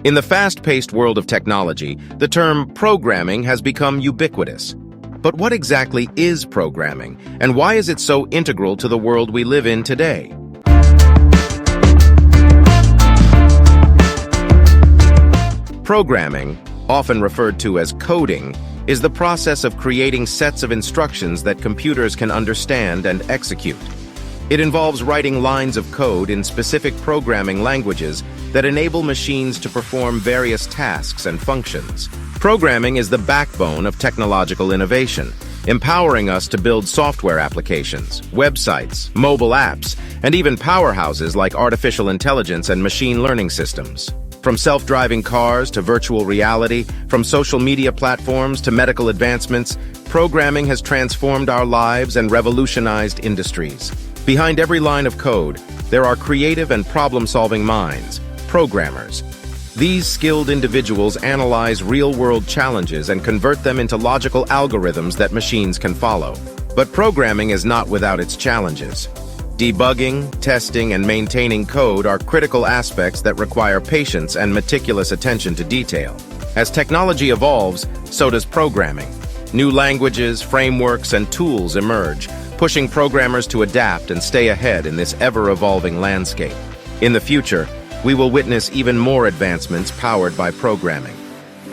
In the fast-paced world of technology, the term programming has become ubiquitous. But what exactly is programming, and why is it so integral to the world we live in today? Programming, often referred to as coding, is the process of creating sets of instructions that computers can understand and execute. It involves writing lines of code in specific programming languages that enable machines to perform various tasks and functions. Programming is the backbone of technological innovation, empowering us to build software applications, websites, mobile apps, and even powerhouses like artificial intelligence and machine learning systems. From self-driving cars to virtual reality, from social media platforms to medical advancements, programming has transformed our lives and revolutionized industries. Behind every line of code, there are creative and problem-solving minds, programmers. These skilled individuals analyze real-world challenges and convert them into logical algorithms that machines can follow. But programming is not without its challenges. Debugging, testing, and maintaining code are critical aspects that require patience and meticulous attention to detail. As technology evolves, so does programming. New languages, frameworks, and tools emerge, pushing programmers to adapt and stay ahead in this ever-evolving landscape. In the future, we will witness even more advancements powered by programming.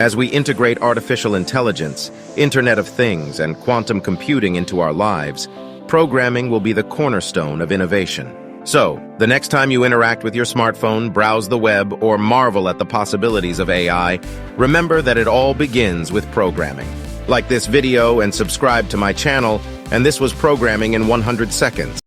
As we integrate artificial intelligence, Internet of Things, and quantum computing into our lives, programming will be the cornerstone of innovation. So, the next time you interact with your smartphone, browse the web, or marvel at the possibilities of AI, remember that it all begins with programming. Like this video and subscribe to my channel, and this was Programming in 100 Seconds.